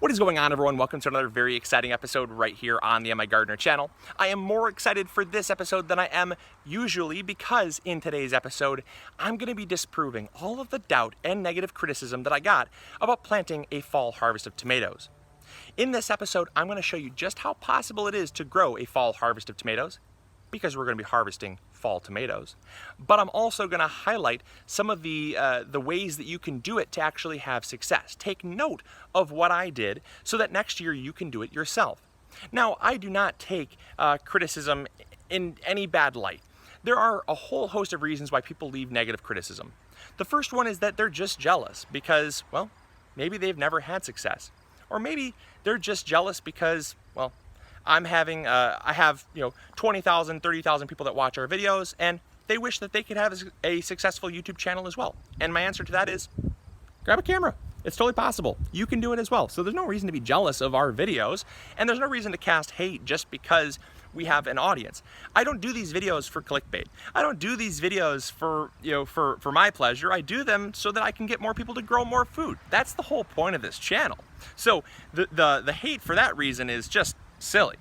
What is going on, everyone? Welcome to another very exciting episode right here on the MIgardener channel. I am more excited for this episode than I am usually because in today's episode, I'm going to be disproving all of the doubt and negative criticism that I got about planting a fall harvest of tomatoes. In this episode, I'm going to show you just how possible it is to grow a fall harvest of tomatoes, because we're going to be harvesting fall tomatoes. But I'm also going to highlight some of the ways that you can do it to actually have success. Take note of what I did so that next year you can do it yourself. Now, I do not take criticism in any bad light. There are a whole host of reasons why people leave negative criticism. The first one is that they're just jealous because, well, maybe they've never had success. Or maybe they're just jealous because, well, I have 20,000, 30,000 people that watch our videos, and they wish that they could have a successful YouTube channel as well. And my answer to that is, grab a camera. It's totally possible. You can do it as well. So there's no reason to be jealous of our videos, and there's no reason to cast hate just because we have an audience. I don't do these videos for clickbait. I don't do these videos for my pleasure. I do them so that I can get more people to grow more food. That's the whole point of this channel. So the hate for that reason is just silly.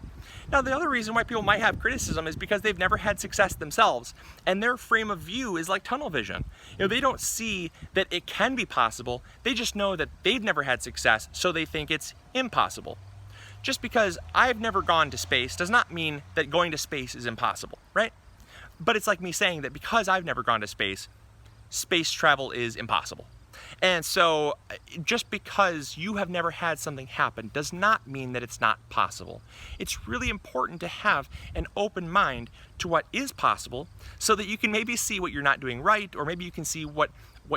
Now, the other reason why people might have criticism is because they've never had success themselves, and their frame of view is like tunnel vision. They don't see that it can be possible. They just know that they've never had success, so they think it's impossible. Just because I've never gone to space does not mean that going to space is impossible, right? But it's like me saying that because I've never gone to space, space travel is impossible. And so just because you have never had something happen does not mean that it's not possible. It's really important to have an open mind to what is possible so that you can maybe see what you're not doing right, or maybe you can see what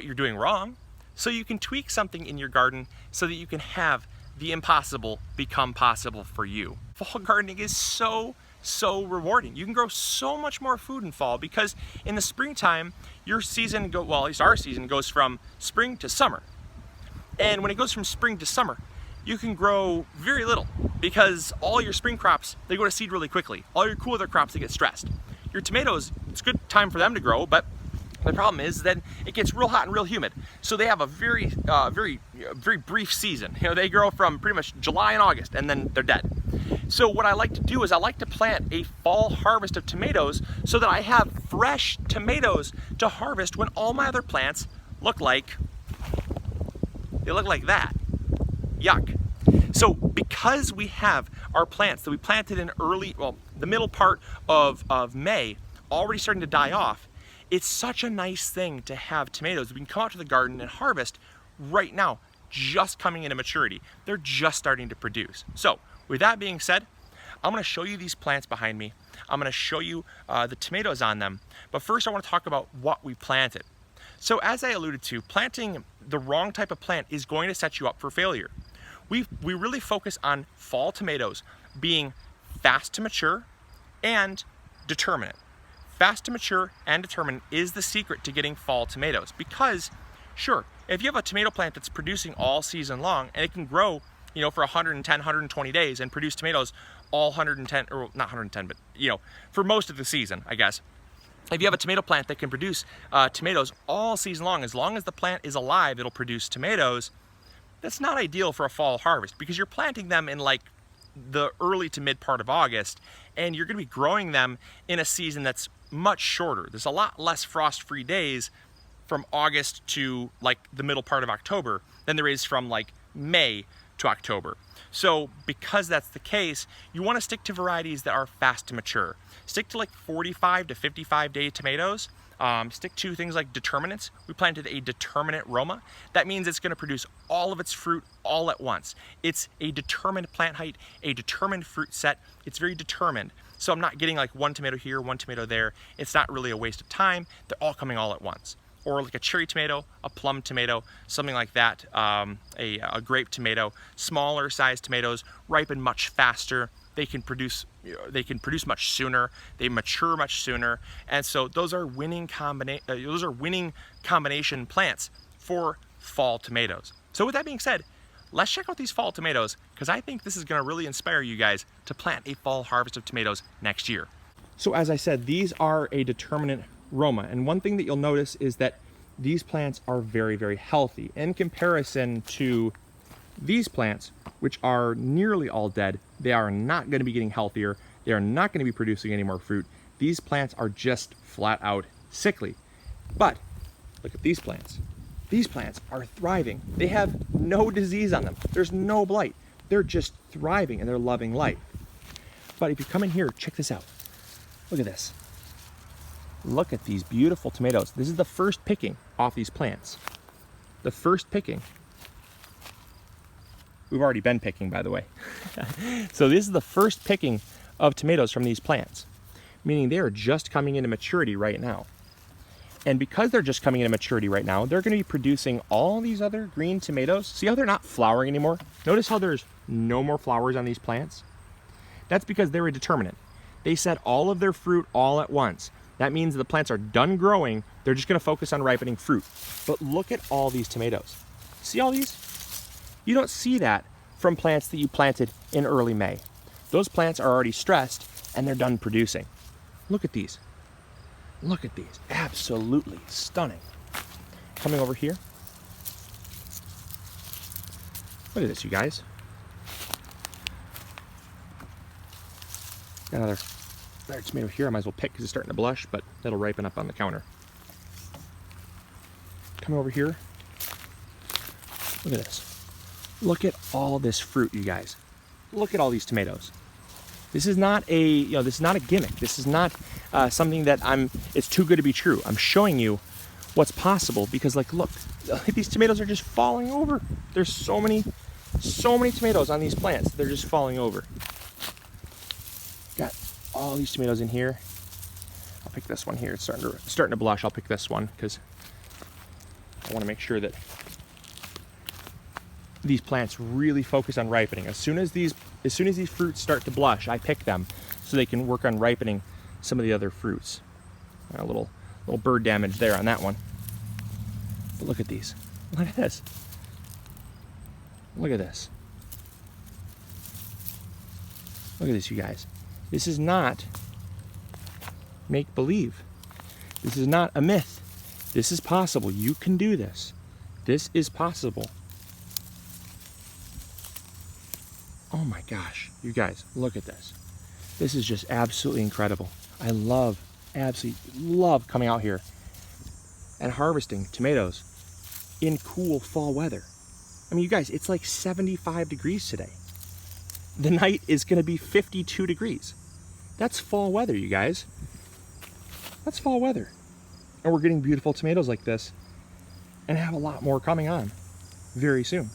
you're doing wrong, so you can tweak something in your garden so that you can have the impossible become possible for you. Fall gardening is so rewarding. You can grow so much more food in fall because in the springtime, your season, at least our season, goes from spring to summer. And when it goes from spring to summer, you can grow very little because all your spring crops, they go to seed really quickly. All your cool weather crops, they get stressed. Your tomatoes, it's a good time for them to grow, but the problem is that it gets real hot and real humid. So they have a very brief season. They grow from pretty much July and August, and then they're dead. So what I like to do is I like to plant a fall harvest of tomatoes so that I have fresh tomatoes to harvest when all my other plants look like that. Yuck. So because we have our plants that we planted in the middle part of May already starting to die off, it's such a nice thing to have tomatoes. We can come out to the garden and harvest right now, just coming into maturity. They're just starting to produce. So with that being said, I'm going to show you these plants behind me. I'm going to show you the tomatoes on them. But first I want to talk about what we planted. So as I alluded to, planting the wrong type of plant is going to set you up for failure. We really focus on fall tomatoes being fast to mature and determinate. Fast to mature and determinate is the secret to getting fall tomatoes, because sure, if you have a tomato plant that's producing all season long and it can grow for 110, 120 days and produce tomatoes all 110, or not 110, but for most of the season, I guess. If you have a tomato plant that can produce tomatoes all season long as the plant is alive, it'll produce tomatoes. That's not ideal for a fall harvest because you're planting them in like the early to mid part of August, and you're going to be growing them in a season that's much shorter. There's a lot less frost-free days from August to like the middle part of October than there is from like May to October. So because that's the case, you want to stick to varieties that are fast to mature. Stick to like 45 to 55 day tomatoes. Stick to things like determinants. We planted a determinate Roma. That means it's going to produce all of its fruit all at once. It's a determined plant height, a determined fruit set. It's very determined. So I'm not getting like one tomato here, one tomato there. It's not really a waste of time. They're all coming all at once. Or like a cherry tomato, a plum tomato, something like that, a grape tomato. Smaller sized tomatoes ripen much faster. They can produce much sooner. They mature much sooner, and so those are winning combination plants for fall tomatoes. So with that being said, let's check out these fall tomatoes because I think this is going to really inspire you guys to plant a fall harvest of tomatoes next year. So as I said, these are a determinate Roma, and one thing that you'll notice is that these plants are very, very healthy in comparison to These plants, which are nearly all dead, they are not going to be getting healthier. They are not going to be producing any more fruit. These plants are just flat out sickly. But look at these plants. These plants are thriving. They have no disease on them. There's no blight. They're just thriving and they're loving life. But if you come in here, check this out. Look at this. Look at these beautiful tomatoes. This is the first picking off these plants. The first picking. We've already been picking, by the way. So this is the first picking of tomatoes from these plants, meaning they are just coming into maturity right now. And because they're just coming into maturity right now, they're going to be producing all these other green tomatoes. See how they're not flowering anymore? Notice how there's no more flowers on these plants? That's because they're a determinant. They set all of their fruit all at once. That means the plants are done growing. They're just going to focus on ripening fruit. But look at all these tomatoes. See all these? You don't see that from plants that you planted in early May. Those plants are already stressed and they're done producing. Look at these. Look at these. Absolutely stunning. Coming over here. Look at this, you guys. Got another tomato here. I might as well pick because it's starting to blush, but that'll ripen up on the counter. Coming over here. Look at this. Look at all this fruit, you guys. Look at all these tomatoes. This is not a, this is not a gimmick. This is not something that it's too good to be true. I'm showing you what's possible because, like, look, these tomatoes are just falling over. There's so many tomatoes on these plants. They're just falling over. Got all these tomatoes in here. I'll pick this one here. It's starting to blush. I'll pick this one because I want to make sure that these plants really focus on ripening. As soon as these fruits start to blush, I pick them so they can work on ripening some of the other fruits. A little bird damage there on that one. But look at these. Look at this. Look at this. Look at this, you guys. This is not make-believe. This is not a myth. This is possible. You can do this. This is possible. Oh my gosh, you guys, look at this. This is just absolutely incredible. I absolutely love coming out here and harvesting tomatoes in cool fall weather. I mean, you guys, it's like 75 degrees today. The night is gonna be 52 degrees. That's fall weather, you guys. That's fall weather. And we're getting beautiful tomatoes like this and have a lot more coming on very soon.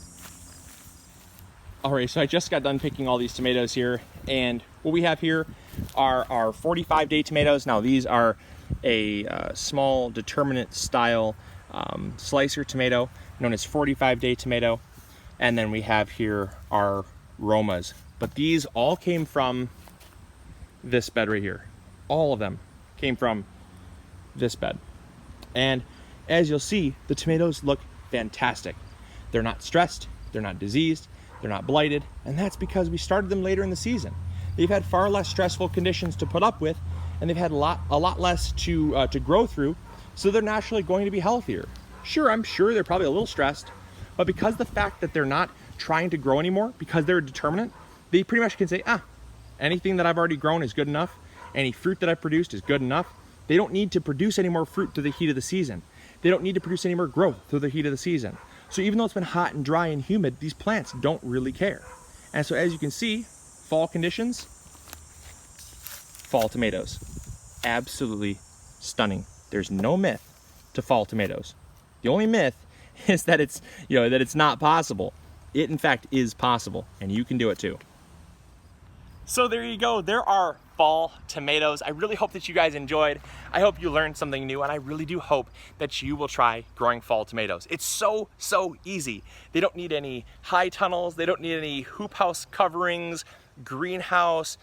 All right, so I just got done picking all these tomatoes here, and what we have here are our 45-day tomatoes. Now, these are a small determinate style slicer tomato known as 45-day tomato, and then we have here our Romas. But these all came from this bed right here. All of them came from this bed. And as you'll see, the tomatoes look fantastic. They're not stressed, they're not diseased, they're not blighted, and that's because we started them later in the season. They've had far less stressful conditions to put up with, and they've had a lot less to grow through, so they're naturally going to be healthier. Sure, I'm sure they're probably a little stressed, but because the fact that they're not trying to grow anymore, because they're a determinant, they pretty much can say, anything that I've already grown is good enough, any fruit that I've produced is good enough. They don't need to produce any more fruit through the heat of the season. They don't need to produce any more growth through the heat of the season. So even though it's been hot and dry and humid, these plants don't really care. And so as you can see, fall conditions, fall tomatoes. Absolutely stunning. There's no myth to fall tomatoes. The only myth is that it's not possible. It in fact is possible, and you can do it too. So there you go. There are fall tomatoes. I really hope that you guys enjoyed. I hope you learned something new, and I really do hope that you will try growing fall tomatoes. It's so easy. They don't need any high tunnels. They don't need any hoop house coverings, greenhouse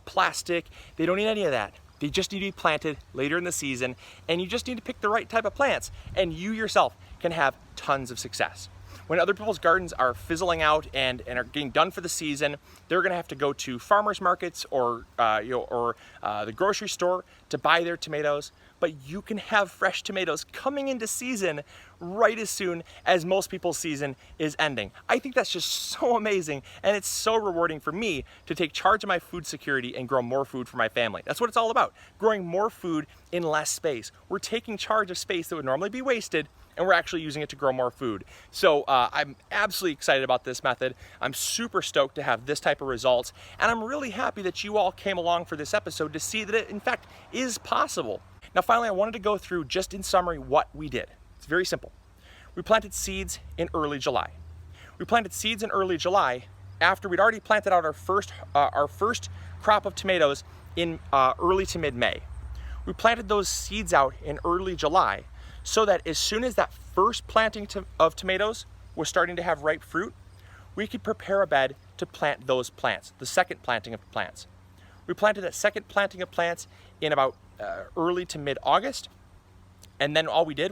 plastic. They don't need any of that. They just need to be planted later in the season, and you just need to pick the right type of plants, and you yourself can have tons of success. When other people's gardens are fizzling out and are getting done for the season, they're gonna have to go to farmers markets or the grocery store to buy their tomatoes. But you can have fresh tomatoes coming into season right as soon as most people's season is ending. I think that's just so amazing, and it's so rewarding for me to take charge of my food security and grow more food for my family. That's what it's all about, growing more food in less space. We're taking charge of space that would normally be wasted, and we're actually using it to grow more food. So I'm absolutely excited about this method. I'm super stoked to have this type of results, and I'm really happy that you all came along for this episode to see that it, in fact, is possible. Now finally, I wanted to go through, just in summary, what we did. It's very simple. We planted seeds in early July. We planted seeds in early July after we'd already planted out our first crop of tomatoes in early to mid-May. We planted those seeds out in early July so that as soon as that first planting of tomatoes was starting to have ripe fruit, we could prepare a bed to plant those plants, the second planting of plants. We planted that second planting of plants in about early to mid-August, and then all we did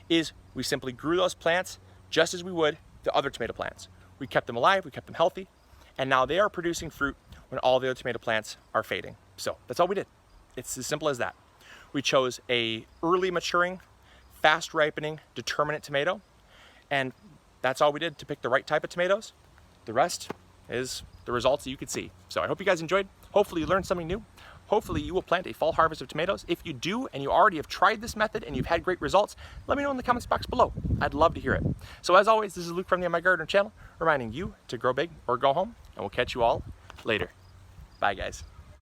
is we simply grew those plants just as we would the other tomato plants. We kept them alive, we kept them healthy, and now they are producing fruit when all the other tomato plants are fading. So that's all we did. It's as simple as that. We chose a early maturing, fast ripening, determinate tomato, and that's all we did to pick the right type of tomatoes. The rest is the results that you could see. So I hope you guys enjoyed. Hopefully you learned something new. Hopefully you will plant a fall harvest of tomatoes. If you do, and you already have tried this method and you've had great results, let me know in the comments box below. I'd love to hear it. So as always, this is Luke from the MIgardener channel, reminding you to grow big or go home, and we'll catch you all later. Bye guys.